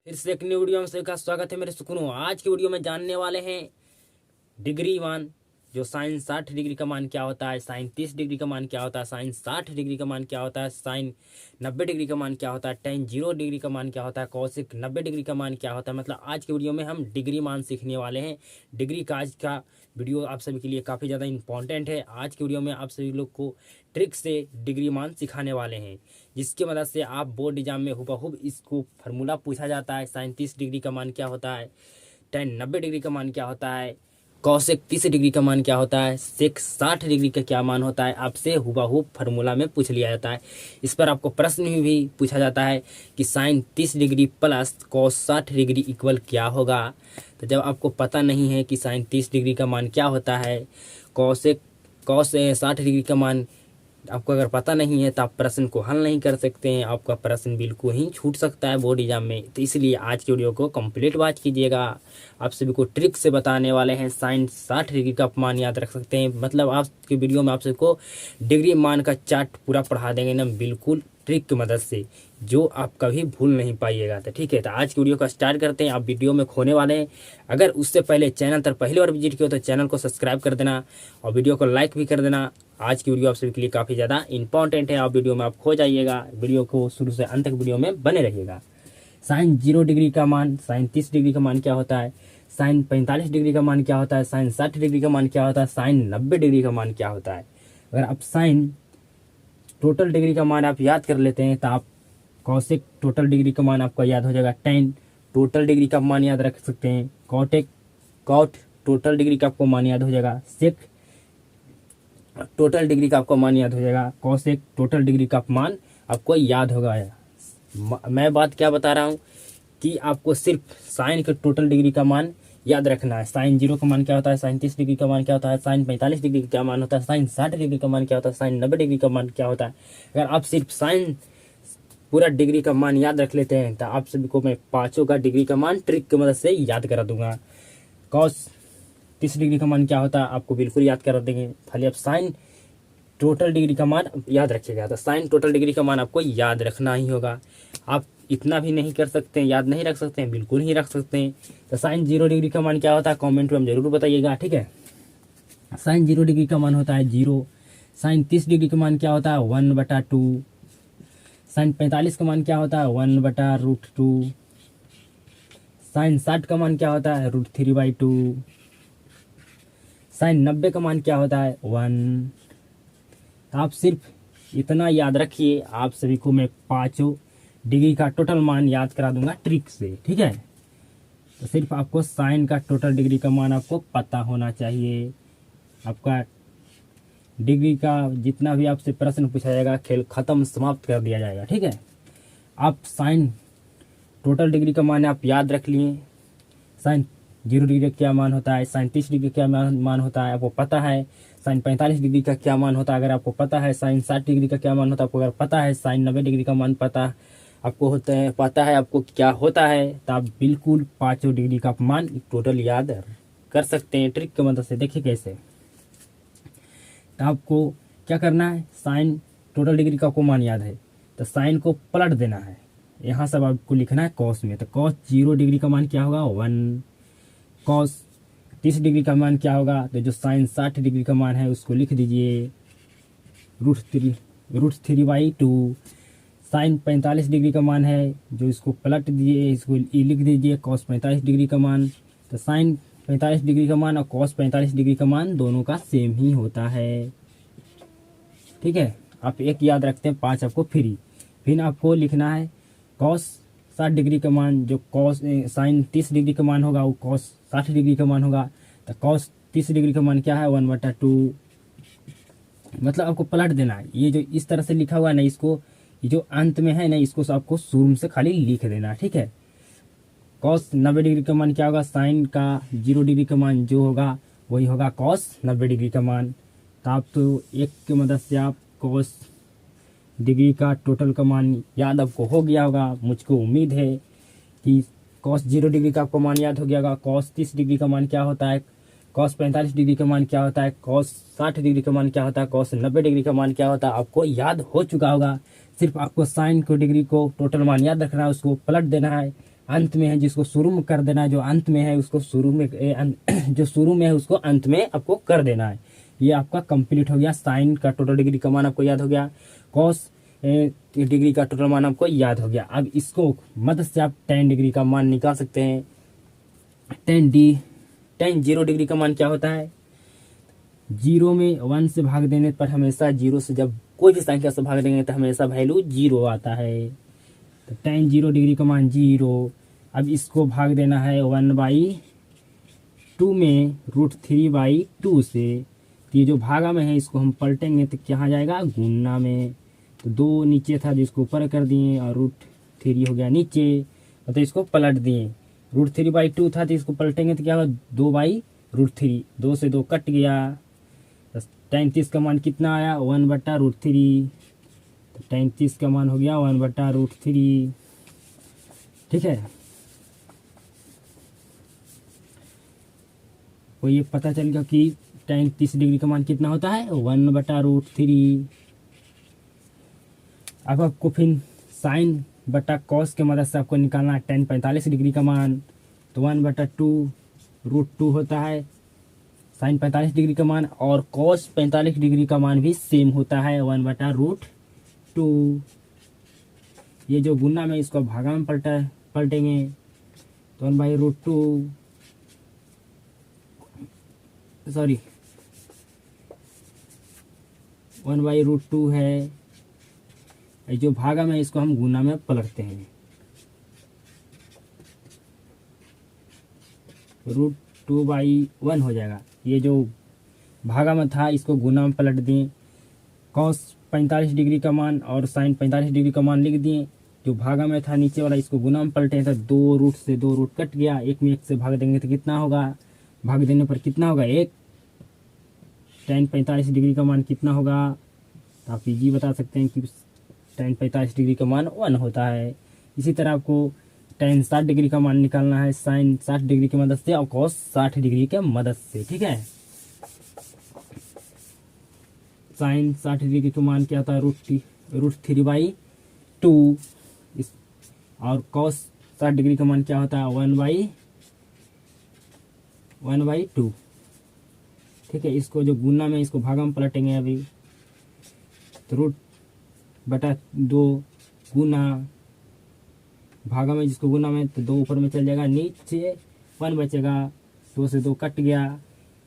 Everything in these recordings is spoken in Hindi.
फिर से एक न्यू वीडियो में सभी का स्वागत है मेरे सुकूनों। आज की वीडियो में जानने वाले हैं डिग्री मान, जो साइन 60 डिग्री का मान क्या होता है, साइन 30 डिग्री का मान क्या होता है, साइन 60 डिग्री का मान क्या होता है, साइन 90 डिग्री का मान क्या होता है, टेन 0 डिग्री का मान क्या होता है, कॉसिक 90 डिग्री का मान क्या होता है। मतलब आज की वीडियो में हम डिग्री मान सीखने वाले हैं। डिग्री का आज का वीडियो आप सभी के लिए काफ़ी ज़्यादा इंपॉर्टेंट है। आज की वीडियो में आप सभी लोग को ट्रिक से डिग्री मान सिखाने वाले हैं, जिसकी मदद से आप बोर्ड एग्जाम में हुबहू इसको फार्मूला पूछा जाता है। साइन 30 डिग्री का मान क्या होता है, टेन 90 डिग्री का मान क्या होता है, कॉसेक 30 डिग्री का मान क्या होता है, सेक 60 डिग्री का क्या मान होता है, आपसे हुबहू फार्मूला में पूछ लिया जाता है। इस पर आपको प्रश्न भी पूछा जाता है कि sine 30 degree plus cos 60 degree equal क्या होगा। तो जब आपको पता नहीं है कि साइन 30 डिग्री का मान क्या होता है, कॉस 60 डिग्री का मान आपको अगर पता नहीं है तो आप प्रश्न को हल नहीं कर सकते हैं। आपका प्रश्न बिल्कुल ही छूट सकता है बोर्ड एग्जाम में। तो इसलिए आज की वीडियो को कंप्लीट वॉच कीजिएगा। आप सभी को ट्रिक से बताने वाले हैं। साइन 60 डिग्री का मान याद रख सकते हैं, मतलब आज की वीडियो में आप सबको डिग्री मान का चार्ट पूरा पढ़ा देंगे ना, बिल्कुल ट्रिक की मदद से, जो आप कभी भूल नहीं पाइएगा। तो ठीक है, तो आज की वीडियो का स्टार्ट करते हैं। आप वीडियो में खोने वाले हैं। अगर उससे पहले चैनल पर पहली बार विजिट किया तो चैनल को सब्सक्राइब कर देना और वीडियो को लाइक भी कर देना। आज की वीडियो आप सभी के लिए काफ़ी ज़्यादा इंपॉर्टेंट है। आप वीडियो में आप खो जाइएगा, वीडियो को शुरू से अंत तक वीडियो में बने रहिएगा। साइन 0 डिग्री का मान, साइन 30 डिग्री का मान क्या होता है, साइन 45 डिग्री का मान क्या होता है, साइन 60 डिग्री का मान क्या होता है, साइन 90 डिग्री का मान क्या होता है। अगर आप साइन टोटल डिग्री का मान आप याद कर लेते हैं तो आप कॉसेक टोटल डिग्री का मान आपका याद हो जाएगा। टेन टोटल डिग्री का मान याद रख सकते हैं। कॉट टोटल डिग्री का आपको मान याद हो जाएगा। सेक टोटल डिग्री का आपको मान याद हो जाएगा। कॉसेक टोटल डिग्री का मान आपको याद होगा। मैं बात क्या बता रहा हूँ कि आपको सिर्फ साइन के टोटल डिग्री का मान याद रखना है। साइन 0 का मान क्या होता है, साइन 30 डिग्री का मान क्या होता है, साइन 45 डिग्री का क्या मान होता है, साइन 60 डिग्री का मान क्या होता है, साइन 90 डिग्री का मान क्या होता है। अगर आप सिर्फ साइन पूरा डिग्री का मान याद रख लेते हैं तो आप सभी को मैं पाँचों का डिग्री का मान ट्रिक की मदद से याद करा दूंगा। कॉस 30 डिग्री का मान क्या होता है आपको बिल्कुल याद करा देंगे। खाली आप साइन टोटल डिग्री का मान याद रखिएगा। तो साइन टोटल डिग्री का मान आपको याद रखना ही होगा। आप इतना भी नहीं कर सकते हैं, याद नहीं रख सकते हैं, बिल्कुल ही रख सकते हैं। तो साइन 0 डिग्री का मान क्या होता है कमेंट में हम जरूर बताइएगा, ठीक है। साइन 0 डिग्री का मान होता है 0। साइन 30 डिग्री का मान क्या होता है 1/2। साइन 45 का मान क्या होता है 1/√2। साइन 60 का मान क्या होता है √3/2। साइन 90 का मान क्या होता है 1। आप सिर्फ इतना याद रखिए। आप सभी को मैं पाँचों डिग्री का टोटल मान याद करा दूंगा ट्रिक से, ठीक है। तो सिर्फ आपको साइन का टोटल डिग्री का मान आपको पता होना चाहिए। आपका डिग्री का जितना भी आपसे प्रश्न पूछा जाएगा खेल खत्म, समाप्त कर दिया जाएगा, ठीक है। आप साइन टोटल डिग्री का मान आप याद रख लिए। साइन 0 डिग्री का क्या मान होता है, साइन 30 डिग्री का क्या मान होता है आपको पता है। साइन 45 डिग्री का क्या मान होता है अगर आपको पता है। साइन 60 डिग्री का क्या मान होता है आपको अगर पता है। साइन 90 डिग्री का मान पता है आपको क्या होता है। तो आप बिल्कुल पाँचों डिग्री का मान टोटल याद कर सकते हैं ट्रिक की मदद से। देखिए कैसे। तो आपको क्या करना है, साइन टोटल डिग्री का आपको मान याद है तो साइन को पलट देना है। यहाँ सब आपको लिखना है कॉस में। तो कॉस 0 डिग्री का मान क्या होगा 1। कॉस 30 डिग्री का मान क्या होगा, तो जो साइन 60 डिग्री का मान है उसको लिख दीजिए √3/2। साइन 45 डिग्री का मान है जो इसको पलट दीजिए, इसको लिख दीजिए कॉस 45 डिग्री का मान। तो साइन 45 डिग्री का मान और कॉस 45 डिग्री का मान दोनों का सेम ही होता है, ठीक है। आप एक याद रखते हैं, 5 आपको फिर आपको लिखना है कॉस 60 डिग्री का मान। जो कॉस साइन 30 डिग्री का मान होगा वो कॉस 60 डिग्री का मान होगा। तो कॉस 30 डिग्री का मान क्या है 1/2। मतलब आपको पलट देना है। ये जो इस तरह से लिखा हुआ है ना, इसको ये जो अंत में है ना, इसको आपको शुरू से खाली लिख देना, ठीक है। कॉस 90 डिग्री का मान क्या होगा, साइन का 0 डिग्री का मान जो होगा वही होगा कॉस 90 डिग्री का मान। तो आप तो एक की मदद से आप कॉस डिग्री का टोटल का मान याद आपको हो गया होगा। मुझको उम्मीद है कि कॉस 0 डिग्री का आपको मान याद हो गया होगा। कॉस 30 डिग्री का मान क्या होता है, कॉस 45 डिग्री का मान क्या होता है, कॉस 60 डिग्री का मान क्या होता है, कॉस 90 डिग्री का मान क्या होता है, आपको याद हो चुका होगा। सिर्फ आपको साइन को डिग्री को टोटल मान याद रखना है, उसको पलट देना है अंत में है जिसको शुरू में कर देना है, जो अंत में है उसको शुरू में जो शुरू में है उसको अंत में आपको कर देना है। ये आपका कंप्लीट हो गया। साइन का टोटल डिग्री का मान आपको याद हो गया, कॉस डिग्री का टोटल मान आपको याद हो गया। अब इसको मदद से आप tan डिग्री का मान निकाल सकते हैं। tan 0 डिग्री का मान क्या होता है, 0 में 1 से भाग देने पर हमेशा 0 से, जब कोई भी संख्या से भाग देंगे तो हमेशा वैल्यू 0 आता है। तो tan 0 डिग्री का मान 0। अब इसको भाग देना है 1/2 में √3/2 से। तो ये जो भागा में है इसको हम पलटेंगे तो क्या आ जाएगा, गुणा में। तो 2 नीचे था जिसको ऊपर कर दिए और √3 हो गया नीचे, तो इसको पलट दिए। √3/2 था तो इसको पलटेंगे तो क्या होगा, 2/√3, 2 से 2 कट गया। तो tan 30 का मान कितना आया, 1/√3। तो tan 30 का मान हो गया 1/√3। ठीक है, तो ये पता चल गया कि tan 30 डिग्री का मान कितना होता है, 1/√3। अब आपको फिर साइन बटा कॉस के मदद से आपको निकालना है tan 45 डिग्री का मान। तो 1/2 होता है साइन 45 डिग्री का मान, और कॉस 45 डिग्री का मान भी सेम होता है 1/2। ये जो गुना में इसको भागा में पलटेंगे तो 1/2 सॉरी 1/2 है। जो भागा में इसको हम गुना में पलटते हैं, √2/1 हो जाएगा। ये जो भागा में था इसको गुना में पलट दिए, कॉस 45 डिग्री का मान और साइन 45 डिग्री का मान लिख दिए। जो भागा में था नीचे वाला इसको गुना में पलटे तो 2 रूट से 2 रूट कट गया, 1 में 1 से भाग देंगे तो कितना होगा, भाग देने पर कितना होगा 1। tan 45 डिग्री का मान कितना होगा, तो आप इजी बता सकते हैं कि tan 45 डिग्री का मान 1 होता है। इसी तरह आपको tan 60 डिग्री का मान निकालना है साइन 60 डिग्री की मदद से और कॉस 60 डिग्री के मदद से। ठीक है, साइन 60 डिग्री का मान क्या होता है, √3/2 और कॉस 60 डिग्री का मान क्या होता है 1/2। ठीक है, इसको जो गुना में इसको भागा में पलटेंगे अभी, तो √2 गुना भागा में जिसको गुना में, तो 2 ऊपर में चल जाएगा, नीचे 1 बचेगा, 2 से 2 कट गया।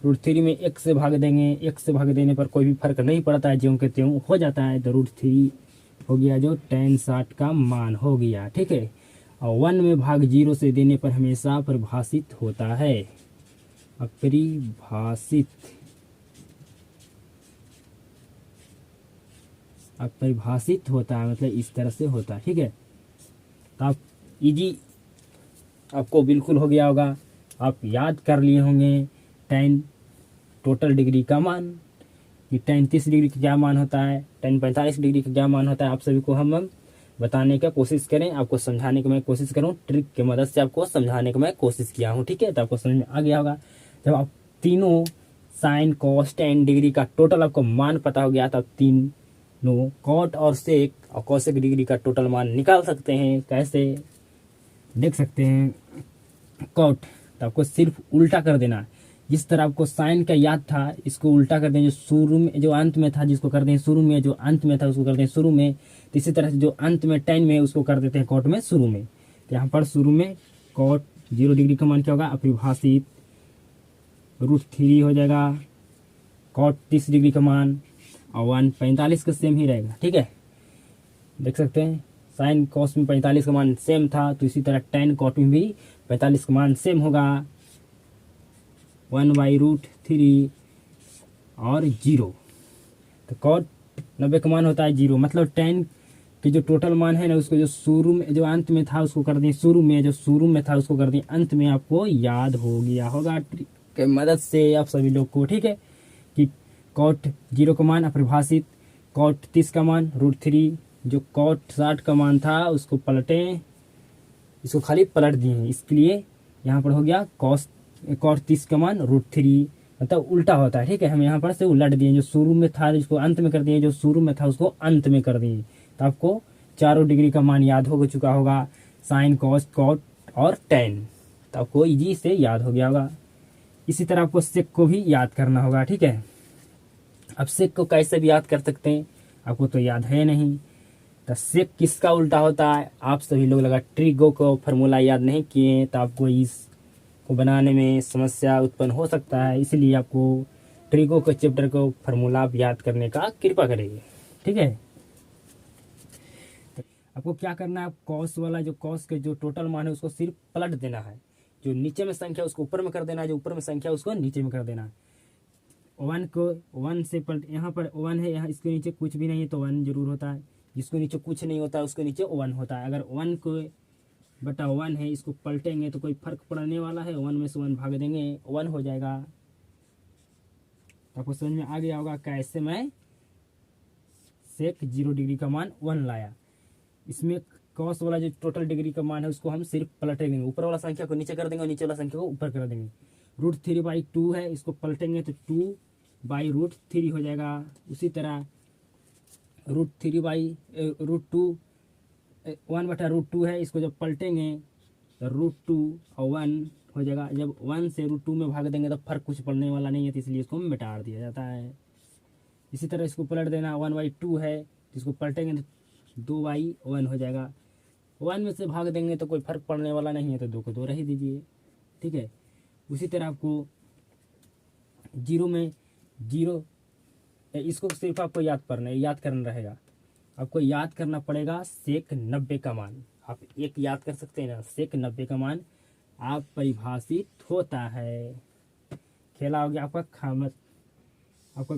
√3 में 1 से भाग देंगे, 1 से भाग देने पर कोई भी फर्क नहीं पड़ता है, ज्यों के त्यों हो जाता है। तो √3 हो गया जो tan 60 का मान हो गया। ठीक है, और 1 में भाग 0 से देने पर हमेशा परिभाषित होता है, अपरिभाषित होता है, मतलब इस तरह से होता है। ठीक है, तो आप इजी आपको बिल्कुल हो गया होगा, आप याद कर लिए होंगे tan टोटल डिग्री का मान, कि tan 30 डिग्री का क्या मान होता है, tan 45 डिग्री का क्या मान होता है। आप सभी को हम बताने का कोशिश करें, आपको समझाने की मैं कोशिश करूं, ट्रिक की मदद से आपको समझाने की मैं कोशिश किया हूं। ठीक है, तो आपको समझ में आ गया होगा। जब आप तीनों साइन कॉस tan डिग्री का टोटल आपको मान पता हो गया, तब तीनों कॉट और सेक और कॉसेक डिग्री का टोटल मान निकाल सकते हैं। कैसे देख सकते हैं, कॉट तो आपको सिर्फ उल्टा कर देना, जिस तरह आपको साइन का याद था इसको उल्टा कर दें, जो शुरू में जो अंत में था जिसको कर दें शुरू में, जो अंत में था उसको कर दें शुरू में। तो इसी तरह से जो अंत में tan में उसको कर देते हैं कॉट में शुरू में। तो यहाँ पर शुरू में कॉट 0 डिग्री का मान क्या होगा, अपरिभाषित, √3 हो जाएगा कॉट 30 डिग्री का मान, और 1/45 का सेम ही रहेगा। ठीक है, देख सकते हैं साइन कॉस में 45 का मान सेम था, तो इसी तरह tan कॉट में भी 45 का मान सेम होगा, 1/√3 और 0। तो कॉट 90 का मान होता है 0, मतलब tan के जो टोटल मान है ना उसको जो शुरू में जो अंत में था उसको कर दें शुरू में, जो शुरू में था उसको कर दें अंत में। आपको याद हो गया होगा ट्रिक के मदद से आप सभी लोग को। ठीक है, कि कॉट 0 का मान अपरिभाषित, कॉट 30 का मान √3, जो कॉट 60 का मान था उसको पलटें, इसको खाली पलट दिए, इसके लिए यहाँ पर हो गया कॉट 30 का मान √3, मतलब उल्टा होता है। ठीक है, हम यहाँ पर से उलट दिए, जो शुरू में था जिसको अंत में कर दिए, जो शुरू में था उसको अंत में कर दिए। तो आपको चारों डिग्री का मान याद हो चुका होगा, साइन कॉस कॉट और tan। तो आपको इजी से याद हो गया होगा। इसी तरह आपको sec को भी याद करना होगा, ठीक है। अब sec को कैसे भी याद कर सकते हैं, आपको तो याद है नहीं। तो sec किसका उल्टा होता है, आप सभी लोग लगा ट्रिगो को फार्मूला याद नहीं किए तो आपको इस को बनाने में समस्या उत्पन्न हो सकता है। इसलिए आपको ट्रिगो के चैप्टर को फार्मूला आप याद करने का कृपा करेंगे, ठीक है। आपको क्या करना है, कॉस वाला जो कॉस के जो टोटल मान है उसको सिर्फ पलट देना है। जो नीचे में संख्या उसको ऊपर में कर देना है, जो ऊपर में संख्या उसको नीचे में कर देना है। 1 को 1 से पलट, यहाँ पर 1 है, यहाँ इसके नीचे कुछ भी नहीं है तो 1 जरूर होता है। जिसको नीचे कुछ नहीं होता है उसके नीचे 1 होता है। अगर 1 को बटा 1 है, इसको पलटेंगे तो कोई फर्क पड़ने वाला है, 1 में से 1 भाग देंगे 1 हो जाएगा। आपको समझ में आ गया होगा कैसे मैं सेक 0 डिग्री का मान 1 लाया। इसमें कॉस वाला जो टोटल डिग्री का मान है उसको हम सिर्फ पलटेंगे, ऊपर वाला संख्या को नीचे कर देंगे और नीचे वाला संख्या को ऊपर कर देंगे। √3/2 है, इसको पलटेंगे तो 2/√3 हो जाएगा। उसी तरह √2 1/√2 है, इसको जब पलटेंगे तो √2 और 1 हो जाएगा। जब 1 से √2 में भाग देंगे तो फर्क कुछ पड़ने वाला नहीं है, तो इसलिए इसको मिटा दिया जाता है। इसी तरह इसको पलट देना, 1/2 है, इसको पलटेंगे तो 2/1 हो जाएगा। 1 में से भाग देंगे तो कोई फर्क पड़ने वाला नहीं है, तो 2 को 2 रह ही दीजिए, ठीक है। उसी तरह आपको 0 में 0, इसको सिर्फ आपको याद करना रहेगा। आपको याद करना पड़ेगा सेक 90 का मान। आप एक याद कर सकते हैं ना, सेक 90 का मान आप परिभाषित होता है। खेला हो गया आपका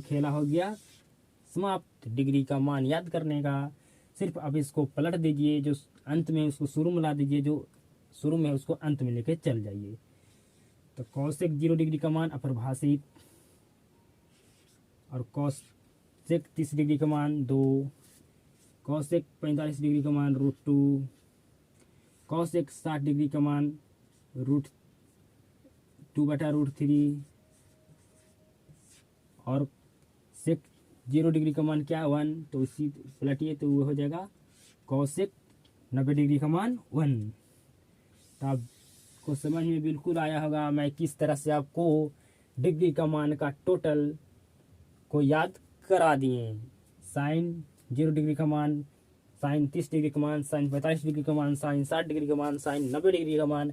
खेला हो गया समाप्त। डिग्री का मान याद करने का, सिर्फ अब इसको पलट दीजिए, जो अंत में उसको शुरू में ला दीजिए, जो शुरू में उसको अंत में लेके चल जाइए। तो कॉसेक 0 डिग्री का मान अपरिभाषित, और कॉसेक 30 डिग्री का मान 2, कॉसेक 45 डिग्री का मान √2, कॉसेक 60 डिग्री का मान √2/√3, और सेक 0 डिग्री का मान क्या है 1, तो उसी पलटिए तो वो हो जाएगा कॉसेक 90 डिग्री का मान 1। तो आपको समझ में बिल्कुल आया होगा मैं किस तरह से आपको डिग्री का मान का टोटल को याद करा दिए। साइन 0 डिग्री का मान, साइन 30 डिग्री का मान, साइन 45 डिग्री का मान, साइन 60 डिग्री का मान, साइन 90 डिग्री का मान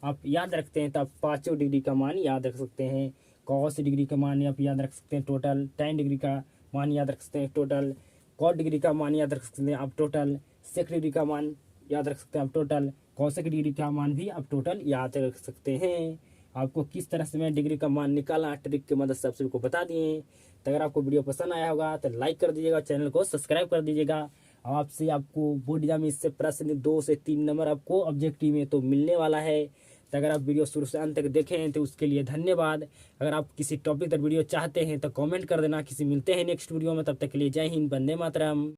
आप याद रखते हैं तो आप 5 डिग्री का मान याद रख सकते हैं। कॉस डिग्री का मान आप याद रख सकते हैं टोटल, tan डिग्री का मान याद रख सकते हैं टोटल, कॉट डिग्री का मान याद रख सकते हैं आप टोटल, सेक डिग्री का मान याद रख सकते हैं आप टोटल, कॉसेक डिग्री का मान भी आप टोटल याद रख सकते हैं। आपको किस तरह से मैं डिग्री का मान निकाला ट्रिक की मदद से आप सभी को बता दिए। तो अगर आपको वीडियो पसंद आया होगा तो लाइक कर दीजिएगा, चैनल को सब्सक्राइब कर दीजिएगा। और आपसे आपको बोर्ड एग्जाम में इससे प्रश्न 2 से 3 नंबर आपको ऑब्जेक्टिव में तो मिलने वाला है। तो अगर आप वीडियो शुरू से अंत तक देखें तो उसके लिए धन्यवाद। अगर आप किसी टॉपिक पर वीडियो चाहते हैं तो कमेंट कर देना। किसी मिलते हैं नेक्स्ट वीडियो में, तब तक के लिए जय हिंद, वंदे मातरम।